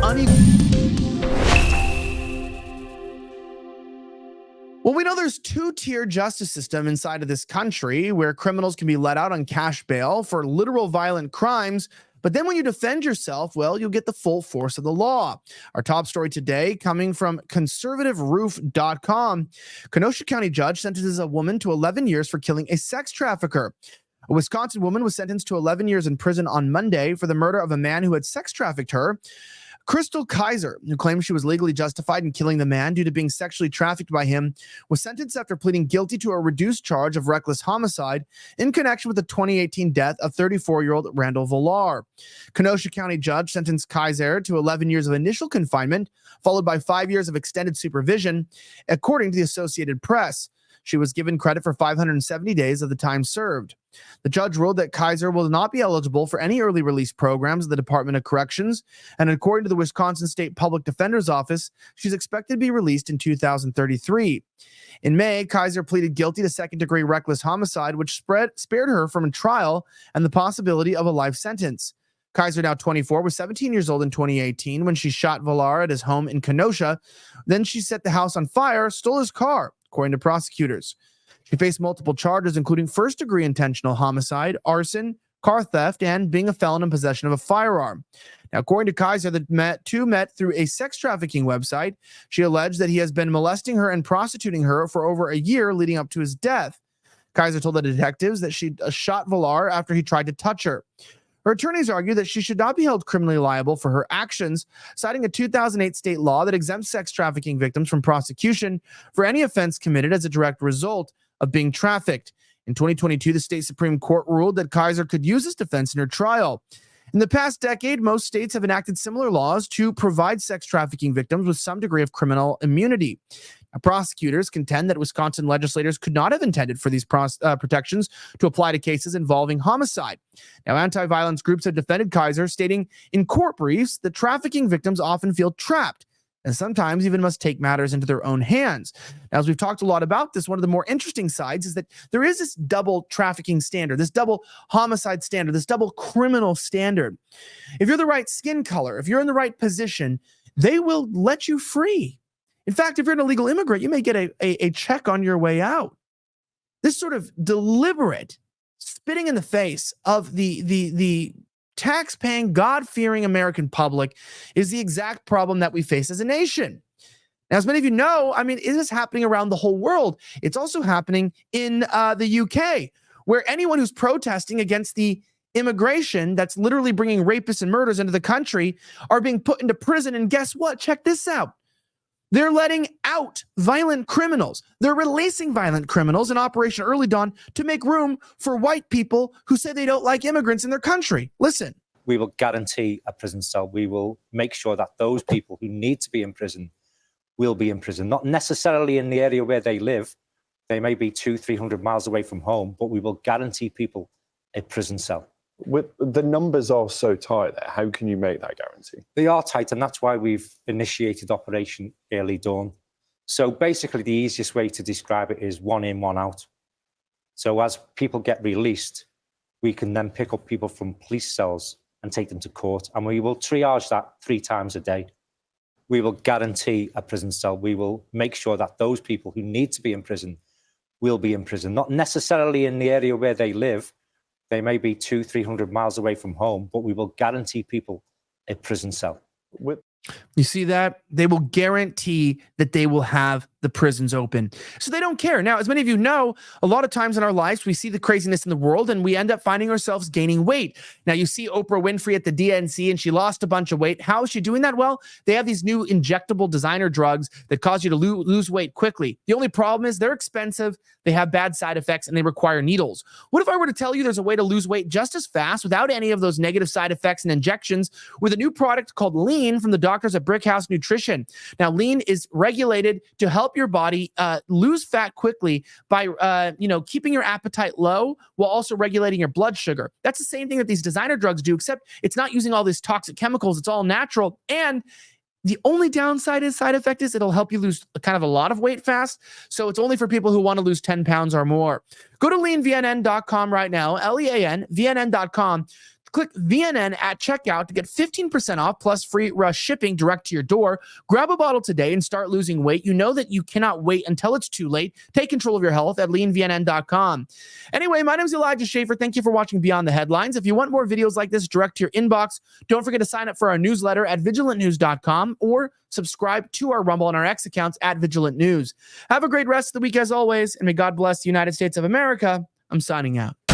unequal. Well, we know there's two-tier justice system inside of this country where criminals can be let out on cash bail for literal violent crimes. But then when you defend yourself, well, you'll get the full force of the law. Our top story today coming from conservativeroof.com. Kenosha County judge sentences a woman to 11 years for killing a sex trafficker. A Wisconsin woman was sentenced to 11 years in prison on Monday for the murder of a man who had sex trafficked her. Chrystul Kizer, who claimed she was legally justified in killing the man due to being sexually trafficked by him, was sentenced after pleading guilty to a reduced charge of reckless homicide in connection with the 2018 death of 34-year-old Randall Volar. Kenosha County judge sentenced Kizer to 11 years of initial confinement, followed by 5 years of extended supervision, according to the Associated Press. She was given credit for 570 days of the time served. The judge ruled that Kizer will not be eligible for any early release programs of the Department of Corrections, and according to the Wisconsin State Public Defender's Office, she's expected to be released in 2033. In May, Kizer pleaded guilty to second-degree reckless homicide, which spared her from a trial and the possibility of a life sentence. Kizer, now 24, was 17 years old in 2018 when she shot Volar at his home in Kenosha. Then she set the house on fire, stole his car, according to prosecutors. She faced multiple charges, including first-degree intentional homicide, arson, car theft, and being a felon in possession of a firearm. Now, according to Kizer, the two met through a sex trafficking website. She alleged that he has been molesting her and prostituting her for over a year leading up to his death. Kizer told the detectives that she shot Volar after he tried to touch her. Her attorneys argue that she should not be held criminally liable for her actions, citing a 2008 state law that exempts sex trafficking victims from prosecution for any offense committed as a direct result of being trafficked. In 2022, the state Supreme Court ruled that Kizer could use this defense in her trial. In the past decade, most states have enacted similar laws to provide sex trafficking victims with some degree of criminal immunity. Now, prosecutors contend that Wisconsin legislators could not have intended for these protections to apply to cases involving homicide. Now, anti-violence groups have defended Kizer, stating in court briefs that trafficking victims often feel trapped and sometimes even must take matters into their own hands. Now, as we've talked a lot about this, one of the more interesting sides is that there is this double trafficking standard, this double homicide standard, this double criminal standard. If you're the right skin color, if you're in the right position, they will let you free. In fact, if you're an illegal immigrant, you may get a check on your way out. This sort of deliberate spitting in the face of the tax-paying, God-fearing American public is the exact problem that we face as a nation. Now, as many of you know, it is happening around the whole world. It's also happening in the UK, where anyone who's protesting against the immigration that's literally bringing rapists and murderers into the country are being put into prison. And guess what? Check this out. They're letting out violent criminals. They're releasing violent criminals in Operation Early Dawn to make room for white people who say they don't like immigrants in their country. Listen. We will guarantee a prison cell. We will make sure that those people who need to be in prison will be in prison, not necessarily in the area where they live. They may be 200-300 miles away from home, but we will guarantee people a prison cell. With the numbers are so tight there, how can you make that guarantee? They are tight, and that's why we've initiated Operation Early Dawn. So basically, the easiest way to describe it is 1 in, 1 out. So as people get released, we can then pick up people from police cells and take them to court, and we will triage that 3 times a day. We will guarantee a prison cell. We will make sure that those people who need to be in prison will be in prison, not necessarily in the area where they live. They may be 200-300 miles away from home, but we will guarantee people a prison cell. You see that? They will guarantee that they will have the prisons open. So they don't care. Now, as many of you know, a lot of times in our lives, we see the craziness in the world and we end up finding ourselves gaining weight. Now, you see Oprah Winfrey at the DNC and she lost a bunch of weight. How is she doing that? Well, they have these new injectable designer drugs that cause you to lose weight quickly. The only problem is they're expensive, they have bad side effects, and they require needles. What if I were to tell you there's a way to lose weight just as fast without any of those negative side effects and injections with a new product called Lean from the doctors at Brickhouse Nutrition? Now, Lean is regulated to help your body lose fat quickly by keeping your appetite low while also regulating your blood sugar. That's the same thing that these designer drugs do, except it's not using all these toxic chemicals. It's all natural. And the only side effect is it'll help you lose kind of a lot of weight fast. So it's only for people who want to lose 10 pounds or more. Go to leanvnn.com right now, LEAN, VNN.com. Click VNN at checkout to get 15% off plus free rush shipping direct to your door. Grab a bottle today and start losing weight. You know that you cannot wait until it's too late. Take control of your health at leanvnn.com. Anyway, my name is Elijah Schaefer. Thank you for watching Beyond the Headlines. If you want more videos like this direct to your inbox, don't forget to sign up for our newsletter at vigilantnews.com or subscribe to our Rumble and our X accounts at Vigilant News. Have a great rest of the week as always, and may God bless the United States of America. I'm signing out.